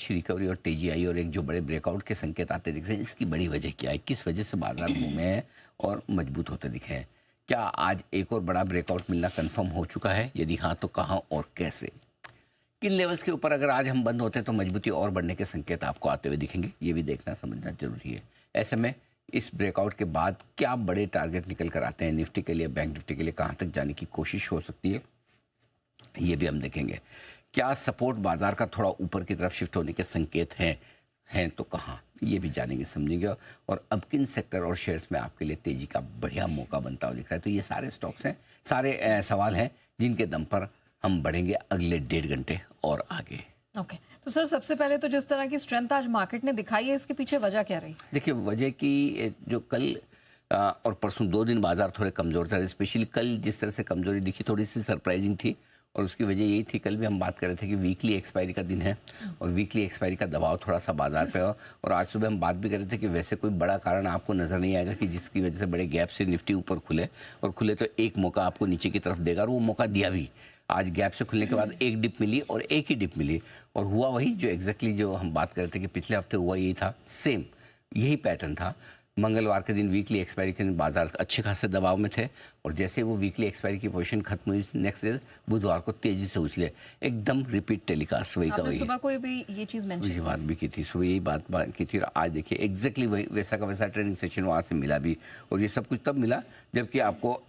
अच्छी रिकवरी और तेजी आई और एक जो बड़े ब्रेकआउट के संकेत आते दिख रहे हैं, इसकी बड़ी वजह क्या है? किस वजह से बाजार घूमे हैं और मजबूत होते दिखे हैं? क्या आज एक और बड़ा ब्रेकआउट मिलना कंफर्म हो चुका है? यदि हाँ तो कहाँ और कैसे? किन लेवल्स के ऊपर अगर आज हम बंद होते हैं तो मजबूती और बढ़ने के संकेत आपको आते हुए दिखेंगे? ये भी देखना समझना जरूरी है। ऐसे में इस ब्रेकआउट के बाद क्या बड़े टारगेट निकल कर आते हैं निफ्टी के लिए, बैंक निफ्टी के लिए कहाँ तक जाने की कोशिश हो सकती है, ये भी हम देखेंगे। क्या सपोर्ट बाजार का थोड़ा ऊपर की तरफ शिफ्ट होने के संकेत हैं तो कहाँ, ये भी जानेंगे समझेंगे। और अब किन सेक्टर और शेयर्स में आपके लिए तेजी का बढ़िया मौका बनता हुआ दिख रहा है? तो ये सारे स्टॉक्स हैं, सारे सवाल हैं जिनके दम पर हम बढ़ेंगे अगले 1.5 घंटे और आगे। ओके तो सर, सबसे पहले तो जिस तरह की स्ट्रेंथ आज मार्केट ने दिखाई है, इसके पीछे वजह क्या रही? देखिए, वजह की जो कल और परसों 2 दिन बाजार थोड़े कमज़ोर था। स्पेशली कल जिस तरह से कमज़ोरी दिखी थोड़ी सी सरप्राइजिंग थी और उसकी वजह यही थी, कल भी हम बात कर रहे थे कि वीकली एक्सपायरी का दिन है और वीकली एक्सपायरी का दबाव थोड़ा सा बाजार पे हो। और आज सुबह हम बात भी कर रहे थे कि वैसे कोई बड़ा कारण आपको नज़र नहीं आएगा कि जिसकी वजह से बड़े गैप से निफ्टी ऊपर खुले, और खुले तो एक मौका आपको नीचे की तरफ देगा और वो मौका दिया भी। आज गैप से खुलने के बाद एक डिप मिली और एक ही डिप मिली और हुआ वही जो एग्जैक्टली जो हम बात कर रहे थे कि पिछले हफ्ते हुआ यही था, सेम यही पैटर्न था। मंगलवार के दिन वीकली एक्सपायरी के दिन बाजार अच्छे खासे दबाव में थे और जैसे वो वीकली एक्सपायरी की पोजीशन खत्म हुई, नेक्स्ट डे बुधवार को तेजी से उछले, एकदम रिपीट टेलीकास्ट वही का वही। सुबह को भी ये चीज़ मेंशन बात भी की थी, सुबह यही बात की थी और आज देखिए एग्जैक्टली वही वैसा का वैसा ट्रेडिंग सेशन वहाँ से मिला भी। और ये सब कुछ तब मिला जबकि आपको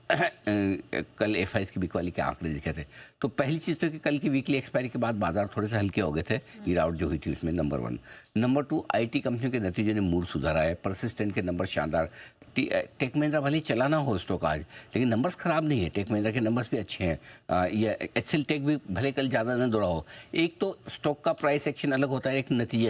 कल एफआईज की बिकवाली के आंकड़े दिखे थे। तो पहली चीज़ तो कि कल की वीकली एक्सपायरी के बाद बाजार थोड़े से हल्के हो गए थे, गिरावट जो हुई थी उसमें, नंबर 1। नंबर 2, आईटी कंपनियों के नतीजे ने मूड सुधारा है, परसिस्टेंट के नंबर शानदार। टेक महिंद्रा भले चला ना हो स्टॉक आज, लेकिन नंबर्स खराब नहीं है, टेक महिंद्रा के नंबर्स भी अच्छे हैं। ये एक्सेल टेक भी भले कल ज़्यादा न दौड़ा हो। एक तो स्टॉक का प्राइस एक्शन अलग होता है, एक नतीजे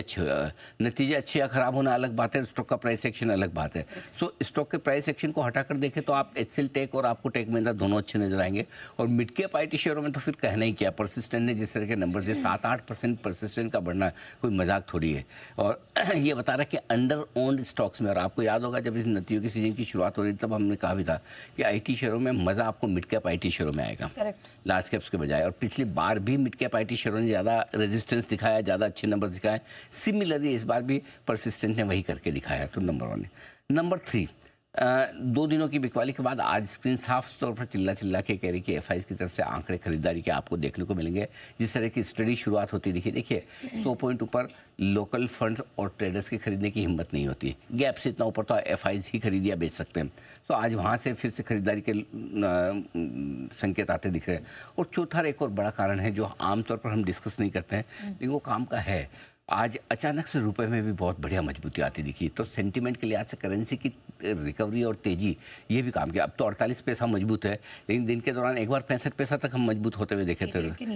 अच्छे या खराब होना अलग बात है, स्टॉक का प्राइस एक्शन अलग बात है। सो स्टॉक के प्राइस एक्शन को हटाकर देखें तो आप एक्सेल टेक और आपको टेक महिंद्रा दोनों अच्छे नजर आएंगे। और मिड कैप आईटी शेयरों में तो फिर कहना ही क्या, परसिस्टेंट ने जिस तरह के नंबर दिए, 7-8% परसिस्टेंट का बढ़ना कोई मजाक थोड़ी है। और ये बता रहा है कि अंडर ओन्ड स्टॉक्स में, और आपको याद होगा जब इस नतीजों की सीजन की शुरुआत हो रही थी तब हमने कहा भी था कि आईटी शेयरों में मजा आपको मिड कैप आईटी शेयरों में आएगा, लार्ज कैप्स के बजाय। और पिछली बार भी मिड कैप आईटी शेयरों ने ज़्यादा रेजिस्टेंस दिखाया, ज़्यादा अच्छे नंबर दिखाए। सिमिलरली इस बार भी परसिस्टेंट ने वही करके दिखाया। तो नंबर 1 है। नंबर 3, 2 दिनों की बिकवाली के बाद आज स्क्रीन साफ तौर पर चिल्ला के कह रही कि एफआईज की तरफ से आंकड़े खरीदारी के आपको देखने को मिलेंगे। जिस तरह की स्टडी शुरुआत होती दिखी, देखिए 100 पॉइंट ऊपर लोकल फंड्स और ट्रेडर्स की खरीदने की हिम्मत नहीं होती। गैप से इतना ऊपर तो एफआईज ही खरीद या बेच सकते हैं। तो आज वहाँ से फिर से खरीदारी के संकेत आते दिख रहे हैं। और चौथा एक और बड़ा कारण है जो आमतौर पर हम डिस्कस नहीं करते हैं, लेकिन वो काम का है। आज अचानक से रुपए में भी बहुत बढ़िया मजबूती आती दिखी। तो सेंटीमेंट के लिहाज से करेंसी की रिकवरी और तेजी, ये भी काम किया। अब तो 48 पैसा मजबूत है, लेकिन दिन के दौरान एक बार 65 पैसा तक हम मजबूत होते हुए देखे थे। 88 के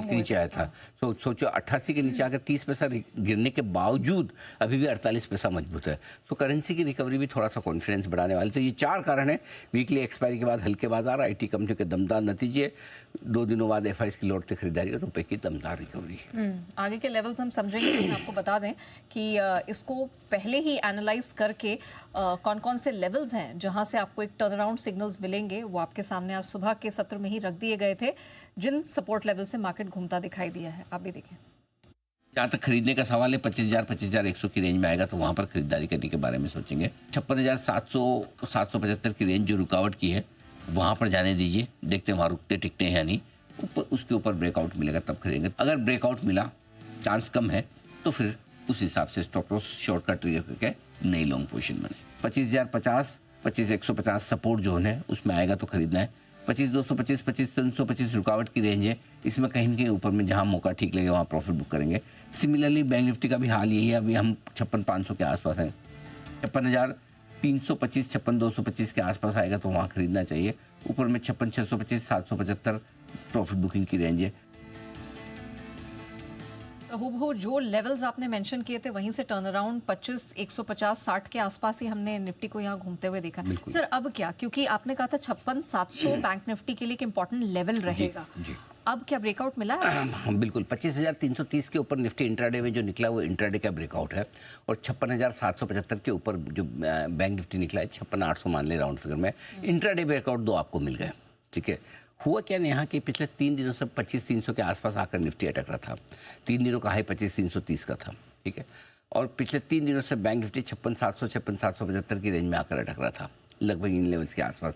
नीचे आया था। तो सोचो 88 के नीचे आकर 30 पैसा गिरने के बावजूद अभी भी 48 पैसा मजबूत है। तो करेंसी की रिकवरी भी थोड़ा सा कॉन्फिडेंस बढ़ाने वाली। तो ये 4 कारण है। वीकली एक्सपायरी के बाद हल्के बाजार, आईटी कंपनियों के दमदार नतीजे, 2 दिनों बाद एफआईज की लौटते खरीदारी और रुपए की दमदार रिकवरी। आगे के लेवल्स हम समझेंगे, लेकिन आपको बता दें कि इसको पहले ही एनालाइज करके कौन कौन से लेवल्स हैं जहां से आपको एक टर्न अराउंड सिग्नल्स मिलेंगे, वो आपके सामने आज सुबह के सत्र में ही रख दिए गए थे, जिन सपोर्ट लेवल से मार्केट घूमता दिखाई दिया है। आप भी देखें। जहाँ तक खरीदने का सवाल है, 25,000-25,100 की रेंज में आएगा तो वहाँ पर खरीदारी करने के बारे में सोचेंगे। 56,700-775 की रेंज जो रुकावट की है, वहाँ पर जाने दीजिए, देखते हैं वहाँ रुकते टिकते हैं या नहीं। उसके ऊपर ब्रेकआउट मिलेगा तब खरीदेंगे। अगर ब्रेकआउट मिला, चांस कम है, तो फिर उस हिसाब से स्टॉप लॉस शॉर्टकट ट्रिगर करके नई लॉन्ग पोजीशन बने। 25,050, 25,150 सपोर्ट जोन है, उसमें आएगा तो खरीदना है। 25,225, 25,325 रुकावट की रेंज है, इसमें कहीं न कहीं ऊपर में जहां मौका ठीक लगे वहां प्रॉफिट बुक करेंगे। सिमिलरली बैंक निफ्टी का भी हाल यही है, अभी हम 56,500 के आसपास हैं। 56,325, 56,225 के आसपास आएगा तो वहाँ खरीदना चाहिए। ऊपर में 56,625, 775 प्रॉफिट बुकिंग की रेंज है। हूबहू जो लेवल्स आपने मेंशन किए थे वहीं से टर्न अराउंड 25, 150, 60 के आसपास ही हमने निफ्टी को यहाँ घूमते हुए देखा। सर अब क्या, क्योंकि आपने कहा था 56,700 बैंक निफ्टी के लिए एक इंपॉर्टेंट लेवल रहेगा, जी। अब क्या ब्रेकआउट मिला है? बिल्कुल, 25,330 के ऊपर निफ्टी इंट्राडे में जो निकला वो इंट्राडे का ब्रेकआउट है। और 56,775 के ऊपर जो बैंक निफ्टी निकला है, 56,800 मान ले राउंड फिगर में, इंट्राडे ब्रेकआउट 2 आपको मिल गए, ठीक है। हुआ क्या यहाँ के पिछले 3 दिनों से 25,300 के आसपास आकर निफ्टी अटक रहा था। 3 दिनों का हाई 25,330 का था, ठीक है। और पिछले 3 दिनों से बैंक निफ्टी 56,700 56,775 की रेंज में आकर अटक रहा था, लगभग इन लेवल्स के आसपास।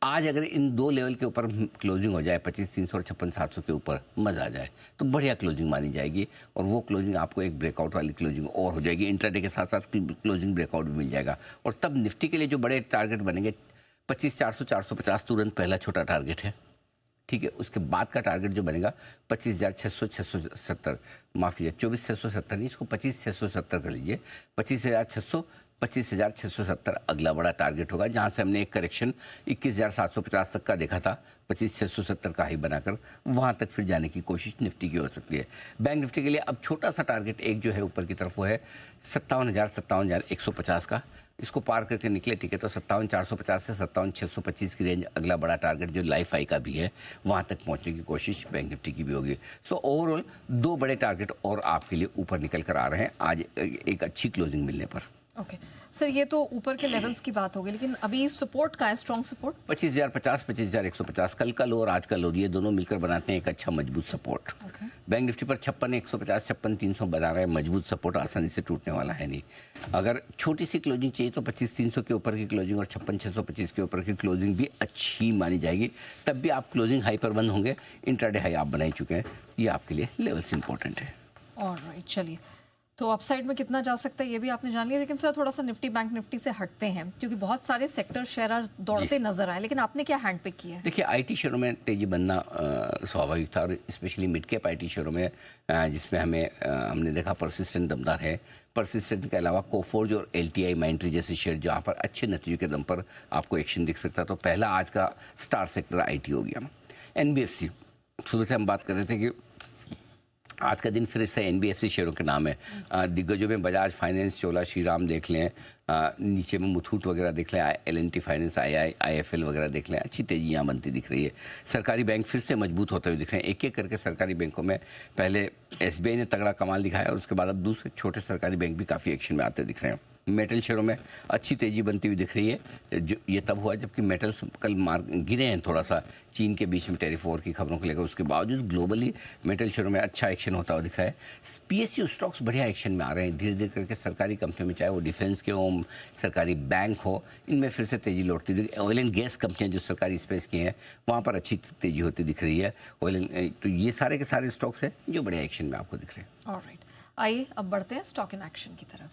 आज अगर इन 2 लेवल के ऊपर क्लोजिंग हो जाए 25,300 और 56,700 के ऊपर मज़ा आ जाए तो बढ़िया क्लोजिंग मानी जाएगी, और वो क्लोजिंग आपको एक ब्रेकआउट वाली क्लोजिंग और हो जाएगी। इंट्राडे के साथ साथ क्लोजिंग ब्रेकआउट भी मिल जाएगा, और तब निफ्टी के लिए जो बड़े टारगेट बनेंगे 25,400 450 तुरंत पहला छोटा टारगेट है, ठीक है। उसके बाद का टारगेट जो बनेगा 25,600 670, माफ़ कीजिए 24,670 नहीं, इसको 25,670 कर लीजिए। 25,600 25,670 अगला बड़ा टारगेट होगा, जहां से हमने एक करेक्शन 21,750 तक का देखा था, 25,670 का ही बनाकर वहां तक फिर जाने की कोशिश निफ्टी की हो सकती है। बैंक निफ्टी के लिए अब छोटा सा टारगेट एक जो है ऊपर की तरफ वो है 57,150 का। इसको पार करके निकले, ठीक है, तो 57,450 से 57,625 की रेंज अगला बड़ा टारगेट जो लाइफ हाई का भी है, वहां तक पहुंचने की कोशिश बैंक निफ्टी की भी होगी। सो ओवरऑल 2 बड़े टारगेट और आपके लिए ऊपर निकल कर आ रहे हैं आज एक अच्छी क्लोजिंग मिलने पर। ओके सर, ये तो ऊपर के लेवल्स की बात हो गई, लेकिन अभी सपोर्ट का है, स्ट्रॉन्ग सपोर्ट 25,050 25,150 कल का लो और आज का लो, ये दोनों मिलकर बनाते हैं एक अच्छा मजबूत सपोर्ट। बैंक निफ्टी पर 56,150 56,300 बना रहे हैं मजबूत सपोर्ट, आसानी से टूटने वाला है नहीं। अगर छोटी सी क्लोजिंग चाहिए तो 25,300 के ऊपर की क्लोजिंग और 56,625 के ऊपर की क्लोजिंग भी अच्छी मानी जाएगी, तब भी आप क्लोजिंग हाई पर बंद होंगे। इंट्राडे हाई आप बना ही चुके हैं, ये आपके लिए लेवल्स इंपॉर्टेंट है। ऑलराइट, चलिए, तो अपसाइड में कितना जा सकता है ये भी आपने जान लिया, लेकिन सर थोड़ा सा निफ्टी बैंक निफ्टी से हटते हैं, क्योंकि बहुत सारे सेक्टर शेयर आज दौड़ते नजर आए, लेकिन आपने क्या हैंड पिक किया है? देखिए, आईटी शेयरों में तेजी बनना स्वाभाविक था, और स्पेशली मिड कैप आईटी शेयरों में जिसमें हमने देखा परसिस्टेंट दमदार है। परसिस्टेंट के अलावा कोफोर्ज और एलटीआई माइंट्री जैसे शेयर जहाँ पर अच्छे नतीजों के दम पर आपको एक्शन दिख सकता है, तो पहला आज का स्टार सेक्टर आईटी हो गया। एनबीएफसी, सुबह से हम बात कर रहे थे कि आज का दिन फिर से एनबीएफसी शेयरों के नाम है। दिग्गजों में बजाज फाइनेंस, चोला श्रीराम देख लें, नीचे में मुथूट वगैरह देख लें, एल&टी फाइनेंस, आईएफएल वगैरह देख लें, अच्छी तेजी यहाँ बनती दिख रही है। सरकारी बैंक फिर से मजबूत होते हुए दिख रहे हैं। एक एक करके सरकारी बैंकों में पहले एसबीआई ने तगड़ा कमाल दिखाया, और उसके बाद अब दूसरे छोटे सरकारी बैंक भी काफ़ी एक्शन में आते दिख रहे हैं। मेटल शेयरों में अच्छी तेजी बनती हुई दिख रही है। जो ये तब हुआ जबकि मेटल्स कल गिरे हैं थोड़ा सा, चीन के बीच में टेरिफ वॉर की खबरों को लेकर। उसके बावजूद ग्लोबली मेटल शेयरों में अच्छा एक्शन होता हुआ दिख रहा है। पीएसयू स्टॉक्स बढ़िया एक्शन में आ रहे हैं धीरे धीरे करके। सरकारी कंपनियों में, चाहे वो डिफेंस के हो, सरकारी बैंक हो, इनमें फिर से तेजी लौटती दिख। ऑयल एंड गैस कंपनियां जो सरकारी स्पेस की हैं, वहाँ पर अच्छी तेजी होती दिख रही है। तो ये सारे के सारे स्टॉक्स हैं जो बढ़िया एक्शन में आपको दिख रहे हैं। ऑलराइट, आइए अब बढ़ते हैं स्टॉक इन एक्शन की तरफ।